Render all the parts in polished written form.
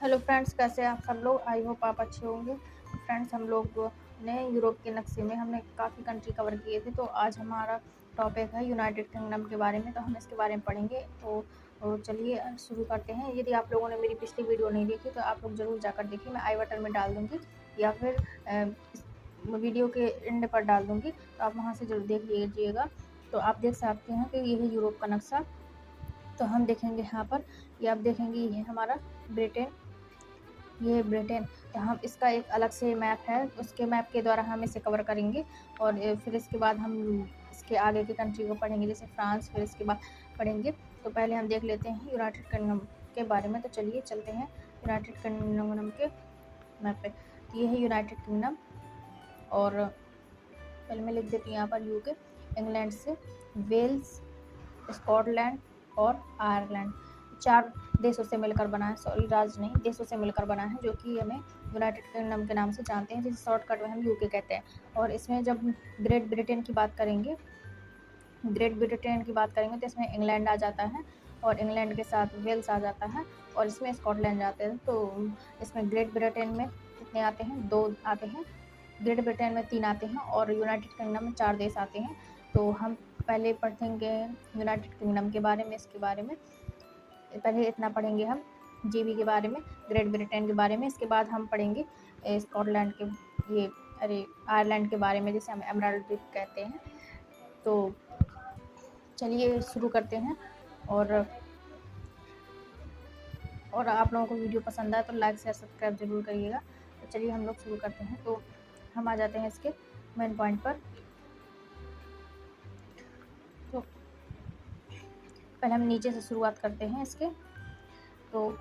Hello friends, कैसे हैं आप सब लोग। आई होप आप अच्छे होंगे। फ्रेंड्स, हम लोग ने यूरोप के नक्शे में हमने काफ़ी कंट्री कवर किए थे, तो आज हमारा टॉपिक है यूनाइटेड किंगडम के बारे में। तो हम इसके बारे में पढ़ेंगे। तो चलिए शुरू करते हैं। यदि आप लोगों ने मेरी पिछली वीडियो नहीं देखी तो आप लोग ज़रूर जाकर देखिए। मैं आई बटन में डाल दूँगी या फिर इस वीडियो के एंड पर डाल दूँगी, तो आप वहाँ से ज़रूर देख लीजिएगा। तो आप देख सकते हैं कि ये है यूरोप का नक्शा। तो हम देखेंगे यहाँ पर, ये आप देखेंगे, ये है हमारा ब्रिटेन, ये है ब्रिटेन। तो हम इसका एक अलग से मैप है, उसके मैप के द्वारा हम इसे कवर करेंगे। और फिर इसके बाद हम इसके आगे की कंट्री को पढ़ेंगे, जैसे फ्रांस, फिर इसके बाद पढ़ेंगे। तो पहले हम देख लेते हैं यूनाइटेड किंगडम के बारे में। तो चलिए चलते हैं यूनाइटेड किंगडम के मैप पे। तो ये है यूनाइटेड किंगडम। और पहले मैं लिख देती हूँ यहाँ पर यूके, इंग्लैंड से वेल्स, स्कॉटलैंड और आयरलैंड, 4 देशों से मिलकर बना है। सॉरी, राज्य नहीं, देशों से मिलकर बना है, जो कि हमें यूनाइटेड किंगडम के नाम से जानते हैं, जिसे शॉर्टकट में हम यूके कहते हैं। और इसमें जब ग्रेट ब्रिटेन की बात करेंगे तो इसमें इंग्लैंड आ जाता है, और इंग्लैंड के साथ वेल्स आ जाता है, और इसमें स्कॉटलैंड जाते हैं। तो इसमें ग्रेट ब्रिटेन में कितने आते हैं? 2 आते हैं। ग्रेट ब्रिटेन में 3 आते हैं, और यूनाइटेड किंगडम में 4 देश आते हैं। तो हम पहले पढ़ेंगे यूनाइटेड किंगडम के बारे में। इसके बारे में पहले इतना पढ़ेंगे हम, जीबी के बारे में, ग्रेट ब्रिटेन के बारे में। इसके बाद हम पढ़ेंगे स्कॉटलैंड के, ये आयरलैंड के बारे में, जिसे हम एमराल्ड द्वीप कहते हैं। तो चलिए शुरू करते हैं। और आप लोगों को वीडियो पसंद आए तो लाइक शेयर सब्सक्राइब जरूर करिएगा। तो चलिए हम लोग शुरू करते हैं। तो हम आ जाते हैं इसके मेन पॉइंट पर। तो पहले हम नीचे से शुरुआत करते हैं इसके। तो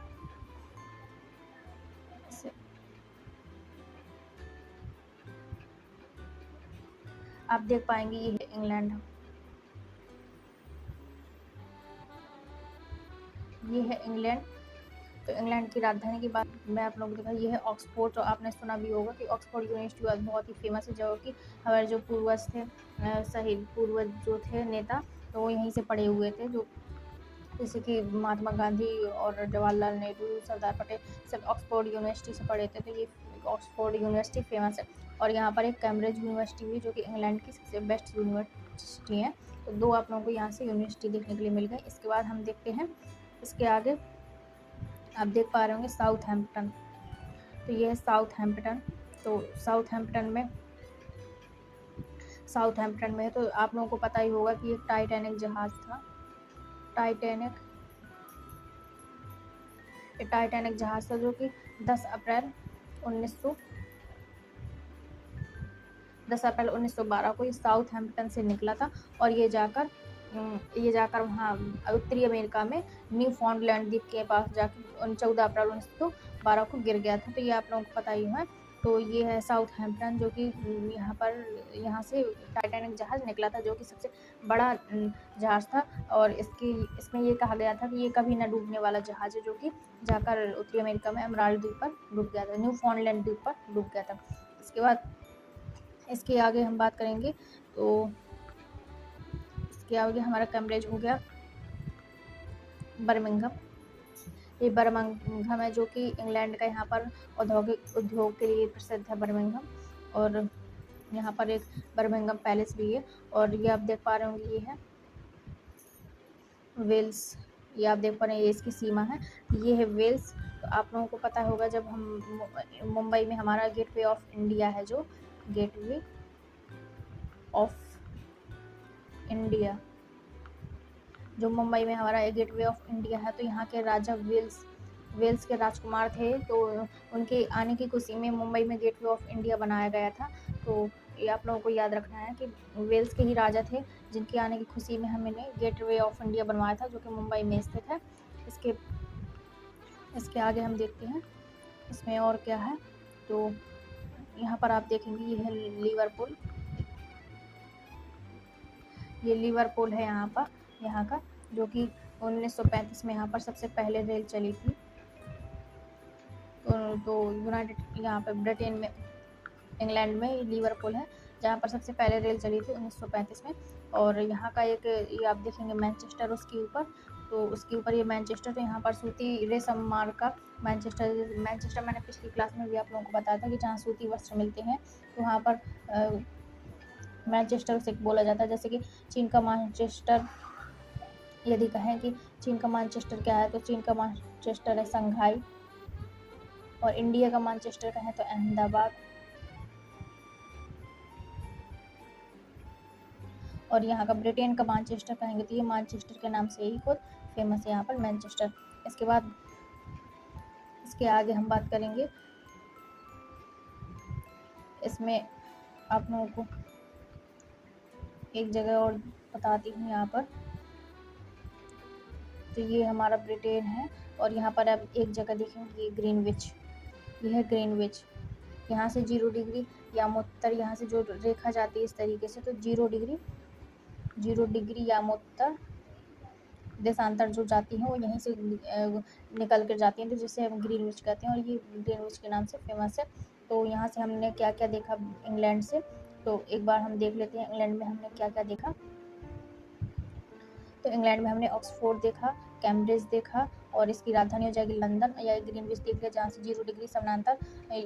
आप देख पाएंगे, ये है इंग्लैंड, ये है इंग्लैंड। तो इंग्लैंड की राजधानी की बात मैं आप लोगों को दिखा, ये है ऑक्सफोर्ड। तो आपने सुना भी होगा कि ऑक्सफोर्ड यूनिवर्सिटी बहुत ही फेमस है, जो कि हमारे जो पूर्वज थे, शहीद पूर्वज जो थे नेता, तो वो यहीं से पढ़े हुए थे, जो जैसे कि महात्मा गांधी और जवाहरलाल नेहरू, सरदार पटेल, सब ऑक्सफोर्ड यूनिवर्सिटी से पढ़े थे। तो ये ऑक्सफोर्ड यूनिवर्सिटी फेमस है। और यहाँ पर एक कैम्ब्रिज यूनिवर्सिटी भी, जो कि इंग्लैंड की सबसे बेस्ट यूनिवर्सिटी है। तो 2 आप लोगों को यहाँ से यूनिवर्सिटी देखने के लिए मिल गई। इसके बाद हम देखते हैं इसके आगे। आप देख पा रहे होंगे साउथहैम्पटन। तो ये है साउथहैम्पटन। तो साउथहैम्पटन में तो आप लोगों को पता ही होगा कि एक टाइटैनिक जहाज था। टाइटैनिक जहाज था, जो कि 10 अप्रैल 1912 को साउथहैम्पटन से निकला था। और ये जाकर वहाँ उत्तरी अमेरिका में न्यू फाउंडलैंड द्वीप के पास जाकर 14 अप्रैल 1912 को गिर गया था। तो ये आप लोगों को पता ही है। तो ये है साउथहैम्पटन, जो कि यहाँ से टाइटैनिक जहाज निकला था, जो कि सबसे बड़ा जहाज था। और इसमें ये कहा गया था कि ये कभी न डूबने वाला जहाज है, जो कि जाकर उत्तरी अमेरिका में एमराल्ड द्वीप पर डूब गया था, न्यू फाउंडलैंड द्वीप पर डूब गया था। इसके बाद इसके आगे हम बात करेंगे। तो इसके आगे हमारा कैम्ब्रिज हो गया, बर्मिंघम। ये बर्मिंघम है, जो कि इंग्लैंड का यहाँ पर औद्योगिक उद्योग के लिए प्रसिद्ध है, बर्मिंघम। और यहाँ पर एक बर्मिंघम पैलेस भी है। और ये आप देख पा रहे होंगे, ये है वेल्स। ये आप देख पा रहे हैं, ये इसकी सीमा है, ये है वेल्स। तो आप लोगों को पता होगा, जब हम मुंबई में हमारा गेटवे ऑफ इंडिया है, जो गेटवे ऑफ इंडिया, जो मुंबई में हमारा गेटवे ऑफ इंडिया है, तो यहाँ के राजा वेल्स के राजकुमार थे। तो उनके आने की खुशी में मुंबई में गेटवे ऑफ इंडिया बनाया गया था। तो ये आप लोगों को याद रखना है कि वेल्स के ही राजा थे, जिनके आने की खुशी में हमने गेटवे ऑफ इंडिया बनवाया था, जो कि मुंबई में स्थित है। इसके आगे हम देखते हैं इसमें और क्या है। तो यहाँ पर आप देखेंगे, ये है लिवरपूल। ये लिवरपूल है यहाँ का, जो कि 1935 में यहाँ पर सबसे पहले रेल चली थी। तो यूनाइटेड यहाँ पर ब्रिटेन में, इंग्लैंड में लिवरपूल है, जहाँ पर सबसे पहले रेल चली थी 1935 में। और यहाँ का एक, ये आप देखेंगे मैनचेस्टर उसके ऊपर, तो उसके ऊपर ये मैनचेस्टर, तो यहाँ पर सूती रेशम मार्का मैनचेस्टर मैंने पिछली क्लास में भी आप लोगों को बताया था कि जहाँ सूती वस्त्र मिलते हैं तो वहाँ पर मैनचेस्टर से बोला जाता है। जैसे कि चीन का मैनचेस्टर, यदि कहें कि चीन का मैनचेस्टर क्या है, तो चीन का मैनचेस्टर है शंघाई, और इंडिया का मैनचेस्टर कहें तो अहमदाबाद, और यहाँ का ब्रिटेन का मैनचेस्टर कहेंगे तो ये मैनचेस्टर के नाम से ही खुद फेमस है यहाँ पर मैनचेस्टर। इसके बाद इसके आगे हम बात करेंगे, इसमें आप लोगों को एक जगह और बताती हूँ यहाँ पर। तो ये हमारा ब्रिटेन है, और यहाँ पर आप एक जगह देखेंगे ये ग्रीनविच, ये है ग्रीनविच। यहाँ से 0 डिग्री यामोत्तर, यहाँ से जो रेखा जाती है इस तरीके से, तो 0 डिग्री यामोत्तर देशांतर जो जाती हैं वो यहीं से निकल कर जाती हैं, तो जिसे हम ग्रीनविच कहते हैं, और ये ग्रीनविच के नाम से फेमस है। तो यहाँ से हमने क्या क्या देखा इंग्लैंड से, तो एक बार हम देख लेते हैं इंग्लैंड में हमने क्या क्या देखा। तो इंग्लैंड में हमने ऑक्सफोर्ड देखा, कैम्ब्रिज देखा, और इसकी राजधानी हो जाएगी लंदन, या ग्रीनविच देख लिया जहाँ से 0 डिग्री समानांतर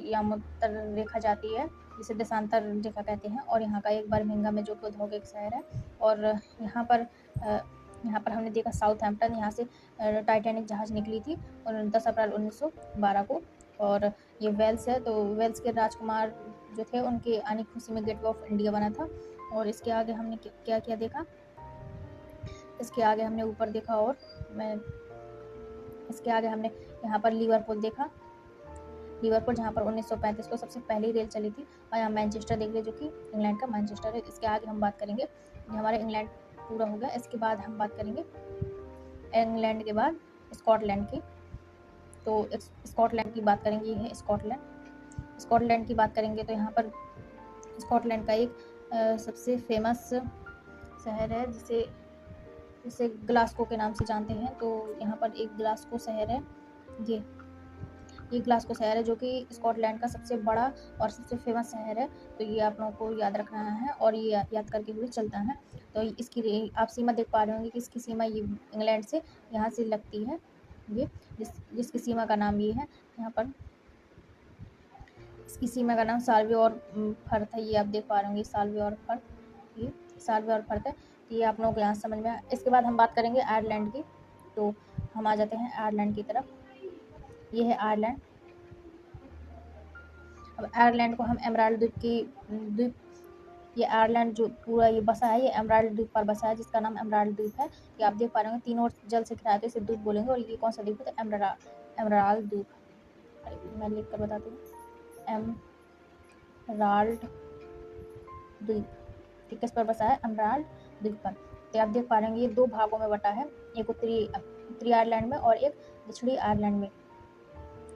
यामोत्तर रेखा जाती है, जिसे देशांतर रेखा कहते हैं। और यहाँ का एक बर्मिंघम में जो कि औद्योगिक शहर है। और यहाँ पर हमने देखा साउथहैम्पटन, यहाँ से टाइटैनिक जहाज निकली थी 10 अप्रैल 1912 को। और ये वेल्स है, तो वेल्स के राजकुमार जो थे उनके आने की खुशी में गेटवे ऑफ इंडिया बना था। और इसके आगे हमने क्या क्या देखा, इसके आगे हमने ऊपर देखा, और मैं इसके आगे हमने यहाँ पर लिवरपूल देखा, लिवरपूल जहाँ पर 1935 को सबसे पहली रेल चली थी। और यहाँ मैनचेस्टर देख लिया जो कि इंग्लैंड का मैनचेस्टर है। इसके आगे हम बात करेंगे, हमारा इंग्लैंड पूरा हो गया। इसके बाद हम बात करेंगे इंग्लैंड के बाद स्कॉटलैंड की। तो स्कॉटलैंड की बात करेंगे, ये है स्कॉटलैंड की बात करेंगे। तो यहाँ पर स्कॉटलैंड का एक सबसे फेमस शहर है जिसे ग्लासगो के नाम से जानते हैं। तो यहाँ पर एक ग्लासगो शहर है, ये ग्लासगो शहर है जो कि स्कॉटलैंड का सबसे बड़ा और सबसे फेमस शहर है। तो ये आप लोगों को याद रखना है, और ये याद करके हुए चलता है। तो इसकी आप सीमा देख पा रहे होंगे कि इसकी सीमा ये इंग्लैंड से यहाँ से लगती है, ये जिसकी सीमा का नाम ये है। यहाँ पर इसकी सीमा का नाम साल्वे और फर्थ है, ये आप देख पा रहे होंगे साल्वे और फर्थ, ये साल्वे और फर्थ है। तो ये आप लोगों को यहाँ समझ में आया। इसके बाद हम बात करेंगे आयरलैंड की। तो हम आ जाते हैं आयरलैंड की तरफ, ये है आयरलैंड। अब आयरलैंड को हम एमराल्ड द्वीप, ये आयरलैंड जो पूरा ये बसा है, ये एमराल्ड द्वीप पर बसा है, जिसका नाम एमराल्ड द्वीप है। ये आप देख पा रहे होंगे तीनों ओर जल से घिरा है, तो इसे द्वीप बोलेंगे। और ये कौन सा द्वीप है, तो एमराल्ड द्वीप, मैं लिख कर बताती हूँ, एमराल्ड द्वीप किस पर बसा है, एमराल्ड द्वीप पर। तो आप देख पा रहे हैं ये 2 भागों में बटा है, एक उत्तरी आयरलैंड में और एक दक्षिणी आयरलैंड में।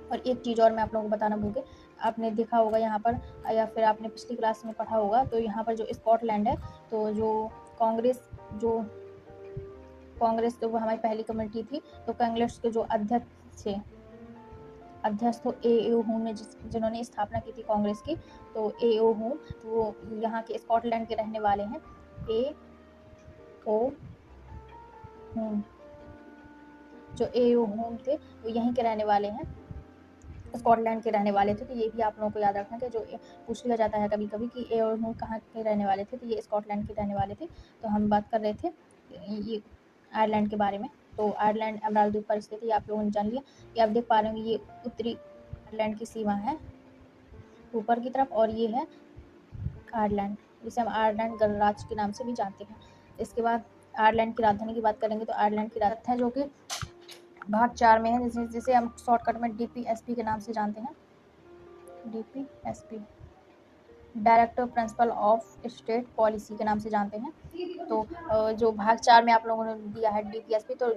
और एक चीज़ और मैं आप लोगों को बताना भूल गई, आपने देखा होगा यहाँ पर, या फिर आपने पिछली क्लास में पढ़ा होगा, तो यहाँ पर जो स्कॉटलैंड है, तो जो कांग्रेस तो वो हमारी पहली कमेटी थी। तो कांग्रेस के जो अध्यक्ष तो ए.ओ. हूम ने जिन्होंने स्थापना की थी कांग्रेस की, तो ए.ओ. हूम, तो वो यहाँ के स्कॉटलैंड के रहने वाले हैं। ए.ओ. हूम, जो ए.ओ. हूम थे वो यहीं के रहने वाले हैं, स्कॉटलैंड के रहने वाले थे। तो ये भी आप लोगों को याद रखना कि जो पूछ लिया जाता है कभी कभी कि ए और हूँ कहाँ के रहने वाले थे, तो ये स्कॉटलैंड के रहने वाले थे। तो हम बात कर रहे थे ये आयरलैंड के बारे में। तो आयरलैंड एमराल्ड द्वीप पर स्थित है, आप लोगों ने जान लिया। ये आप देख पा रहे होंगे ये उत्तरी आयरलैंड की सीमा है ऊपर की तरफ, और ये है आयरलैंड, जिसे हम आयरलैंड गणराज्य के नाम से भी जानते हैं। इसके बाद आयरलैंड की राजधानी की बात करेंगे, तो आयरलैंड की राजधानी है जो कि भाग 4 में है, जिसे हम शॉर्टकट में DPSP के नाम से जानते हैं, DPSP, director principle of state policy के नाम से जानते हैं। तो जो भाग 4 में आप लोगों ने दिया है DPSP, तो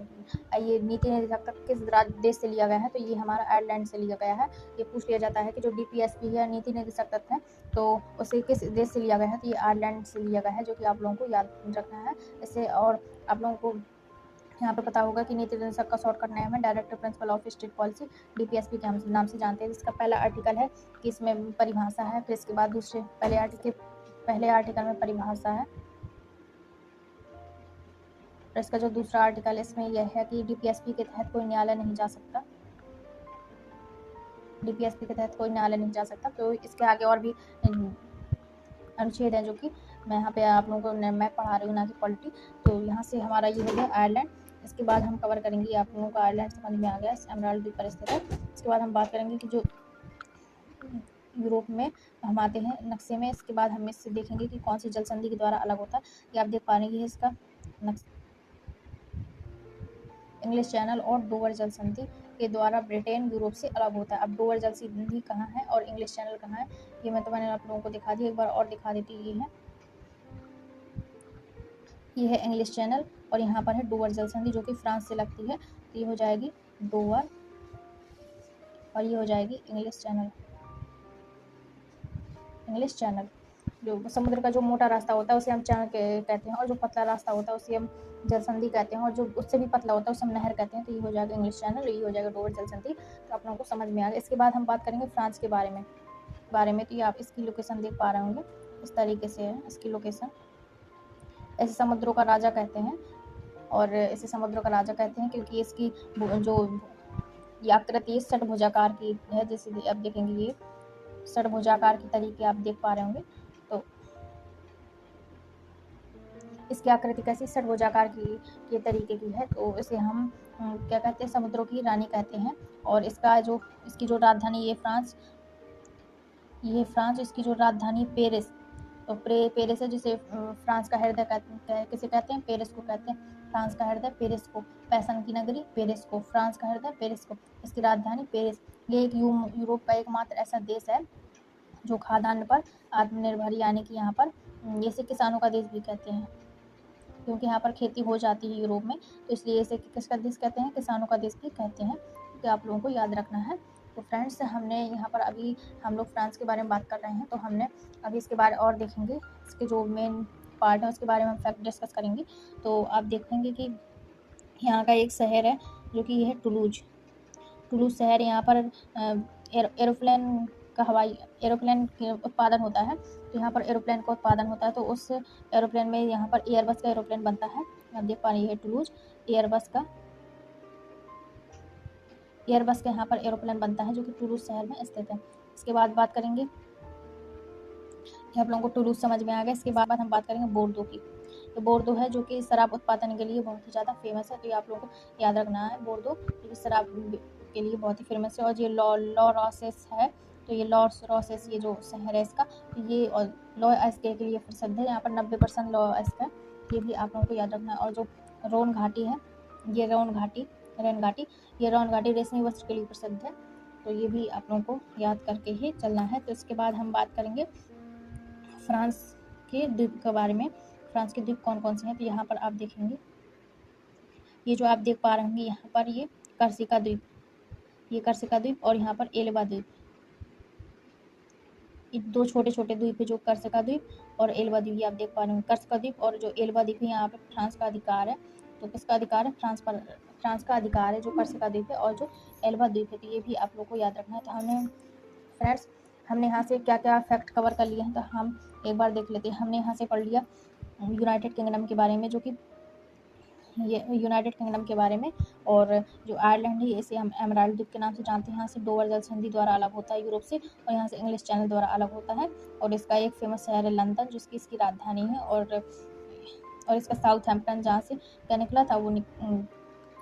ये नीति निर्देशक किस देश से लिया गया है, तो ये हमारा आयरलैंड से लिया गया है। ये पूछ लिया जाता है कि जो DPSP है नीति निर्देशक तत्व है, तो उसे किस देश से लिया गया है, तो ये आयरलैंड से लिया गया है, जो कि आप लोगों को याद रखना है इससे। और आप लोगों को यहाँ पे पता होगा कि नीति निर्देशक का शॉर्टकट नेम है director principle of state policy, DPSP के नाम से जानते हैं। जिसका पहला आर्टिकल है कि इसमें परिभाषा है, फिर इसके बाद पहले आर्टिकल में परिभाषा है, और इसका जो दूसरा आर्टिकल इसमें यह है कि DPSP के तहत कोई न्यायालय नहीं जा सकता, DPSP के तहत कोई न्यायालय नहीं जा सकता। तो इसके आगे और भी अनुच्छेद है जो कि मैं यहाँ पे आप लोगों को मैं पढ़ा रही हूँ ना कि पॉलिटी। तो यहाँ से हमारा ये हो गया आयरलैंड। इसके बाद हम कवर करेंगे, आप लोगों को आयरलैंड समझ में आ गया, एमराल्ड द्वीप पर स्थित है। इसके बाद हम बात करेंगे कि जो यूरोप में हम आते हैं नक्शे में। इसके बाद हम इससे देखेंगे कि कौन सी जल संधि के द्वारा अलग होता है। ये आप देख पा रहे हैं, इसका इंग्लिश चैनल और डोवर जल संधि के द्वारा ब्रिटेन यूरोप से अलग होता है। अब डोवर जल संधि कहाँ है और इंग्लिश चैनल कहाँ है, ये मैंने आप लोगों को दिखा दिया, एक बार और दिखा देती। ये है इंग्लिश चैनल और यहाँ पर है डोवर जल संधि जो कि फ्रांस से लगती है। तो ये हो जाएगी डोवर और ये हो जाएगी इंग्लिश चैनल। जो समुद्र का जो मोटा रास्ता होता है उसे हम चैनल कहते हैं, और जो पतला रास्ता होता है उसे हम जल संधि कहते हैं, और जो उससे भी पतला होता है उसे हम नहर कहते हैं। तो ये हो जाएगा इंग्लिश चैनल और ये हो जाएगा डोवर जल संधि। तो आप लोगों को समझ में आ गया। इसके बाद हम बात करेंगे फ्रांस के बारे में। तो ये आप इसकी लोकेशन देख पा रहे होंगे, इस तरीके से है इसकी लोकेशन। ऐसे समुद्रों का राजा कहते हैं, और इसे समुद्रों का राजा कहते हैं क्योंकि इसकी जो ये आकृति षटभुजाकार की है। जैसे आप देखेंगे ये षटभुजाकार की तरीके आप देख पा रहे होंगे। तो इसकी आकृति कैसी षटभुजाकार की तरीके की है। तो इसे हम क्या कहते हैं, समुद्रों की रानी कहते हैं। और इसकी जो राजधानी ये फ्रांस, इसकी जो राजधानी पेरिस, तो पेरिस है, जिसे फ्रांस का हृदय किसे कहते हैं, पेरिस को कहते हैं। फ्रांस का हृदय पेरिस को, पैसन की नगरी पेरिस को, फ्रांस का हृदय पेरिस को, इसकी राजधानी पेरिस। ये एक यूरोप का एकमात्र ऐसा देश है जो खाद्यान्न पर आत्मनिर्भर, यानी कि यहाँ पर इसे किसानों का देश भी कहते हैं, क्योंकि यहाँ पर खेती हो जाती है यूरोप में। तो इसलिए इसे किसका देश कहते हैं, किसानों का देश भी कहते हैं। तो आप लोगों को याद रखना है। तो फ्रेंड्स, हमने यहाँ पर अभी हम लोग फ्रांस के बारे में बात कर रहे हैं, तो हमने अभी इसके बारे और देखेंगे, इसके जो मेन पार्ट है उसके बारे में हम फैक्ट डिस्कस करेंगे। तो आप देखेंगे कि यहाँ का एक शहर है जो कि यह है टुलूज शहर। यहाँ पर एरोप्लेन का उत्पादन होता है। तो यहाँ पर एरोप्लेन का उत्पादन होता है, तो उस एरोप्लेन में यहाँ पर एयरबस का एरोप्लेन बनता है। आप देख पा रहे हैं टुलूज एयरबस का यहाँ पर एरोप्लेन बनता है जो कि टुलूज शहर में स्थित है। इसके बाद बात करेंगे, आप लोगों को टुलूज समझ में आ गया। इसके बाद हम बात करेंगे बोर्दो की। तो बोर्दो है जो कि शराब उत्पादन के लिए बहुत ही ज़्यादा फेमस है। तो ये आप लोगों को याद रखना है, बोर्दो जो कि शराब के लिए बहुत ही फेमस है। और ये लॉ रॉसेस है। तो ये लॉ रॉसेस, ये जो शहर है इसका, ये और लॉ एस्के के लिए प्रसिद्ध है। यहाँ पर 90% लॉ एस्क है, ये भी आप लोगों को याद रखना है। और जो रोन घाटी है, ये रोन घाटी रेशमी वस्त्र के लिए प्रसिद्ध है। तो ये भी आप लोगों को याद करके ही चलना है। तो इसके बाद हम बात करेंगे फ्रांस के द्वीप के बारे में। फ्रांस के द्वीप कौन कौन से हैं। तो यहाँ पर आप देखेंगे, ये जो आप देख पा रहे होंगे यहाँ पर, ये कर्सिका द्वीप, और यहाँ पर एल्बा द्वीप, ये दो छोटे छोटे द्वीप है, जो कर्सिका द्वीप और एल्बा द्वीप। ये आप देख पा रहे होंगे, कर्सिका द्वीप और जो एल्बा द्वीप है, यहाँ पर फ्रांस का अधिकार है। तो किसका अधिकार है, फ्रांस का अधिकार है, जो कर्सिका द्वीप है और जो एल्बा द्वीप है। तो ये भी आप लोग को याद रखना है। तो हमने यहाँ से क्या क्या फैक्ट कवर कर लिए हैं, तो हम एक बार देख लेते हैं। हमने यहाँ से पढ़ लिया यूनाइटेड किंगडम के बारे में, जो कि ये यूनाइटेड किंगडम के बारे में। और जो आयरलैंड है, इसे हम एमराल्ड द्वीप के नाम से जानते हैं। यहाँ से डोवर जल संधि द्वारा अलग होता है यूरोप से, और यहाँ से इंग्लिश चैनल द्वारा अलग होता है। और इसका एक फेमस शहर है लंदन, जिसकी इसकी राजधानी है। और इसका साउथहैम्पटन, जहाँ से क्या निकला था, वो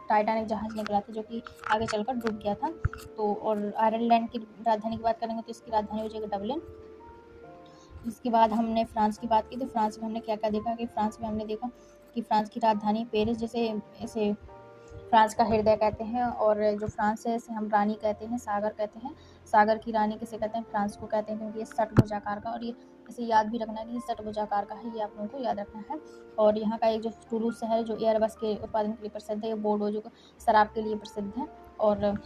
टाइटैनिक जहाज निकला था, जो कि आगे चलकर डूब गया था। तो और आयरलैंड की राजधानी की बात करेंगे तो इसकी राजधानी हो जाएगी डबलिन। इसके बाद हमने फ्रांस की बात की। तो फ्रांस में हमने क्या क्या देखा, कि फ्रांस में हमने देखा कि फ्रांस की राजधानी पेरिस, जैसे इसे फ्रांस का हृदय कहते हैं। और जो फ्रांस है, इसे हम रानी कहते हैं, सागर कहते हैं। सागर की रानी किसे कहते हैं, फ्रांस को कहते हैं, क्योंकि ये षटभुजाकार का, और ये इसे याद भी रखना है कि ये षटभुजाकार का है, ये आप लोगों को याद रखना है। और यहाँ का एक जो टुलूज शहर, जो एयरबस के उत्पादन के लिए प्रसिद्ध है। ये बोर्डो, जो शराब के लिए प्रसिद्ध है। और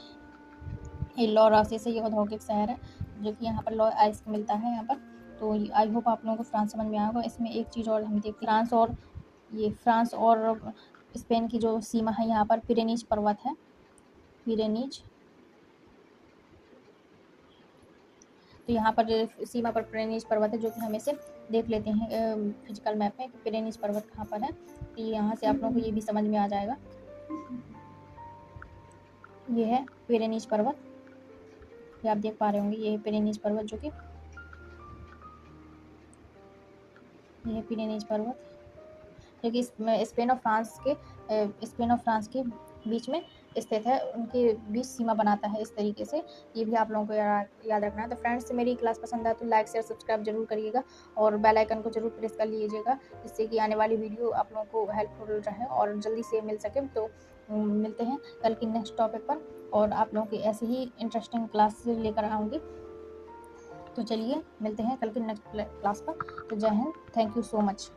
ये लॉ रॉसेस है, ये औद्योगिक शहर है, जो कि यहाँ पर लॉ आइस मिलता है यहाँ पर। तो आई होप आप लोगों को फ्रांस समझ में आया होगा। इसमें एक चीज़ और हम देखते हैं, फ्रांस और स्पेन की जो सीमा है, यहाँ पर पिरेनीज पर्वत है। तो तो यहाँ पर सीमा पर पिरेनीज पर्वत है, जो कि हम इसे देख लेते हैं फिजिकल मैप में कि पिरेनीज पर्वत कहाँ पर है। तो यहाँ से आप लोगों को ये भी समझ में आ जाएगा। ये है पिरेनीज पर्वत, ये आप देख पा रहे होंगे, ये है पिरेनीज पर्वत, जो कि ये है पिरेनीज पर्वत, जो कि स्पेन और फ्रांस के बीच में स्थित है, उनके बीच सीमा बनाता है इस तरीके से। ये भी आप लोगों को याद रखना है। तो फ्रेंड्स, मेरी क्लास पसंद आए तो लाइक शेयर सब्सक्राइब जरूर करिएगा और बेल आइकन को जरूर प्रेस कर लीजिएगा, जिससे कि आने वाली वीडियो आप लोगों को हेल्पफुल रहे और जल्दी से मिल सके। तो मिलते हैं कल की नेक्स्ट टॉपिक पर, और आप लोगों की ऐसे ही इंटरेस्टिंग क्लास लेकर आऊँगी। तो चलिए मिलते हैं कल की नेक्स्ट क्लास पर। तो जय Hind, thank you so much.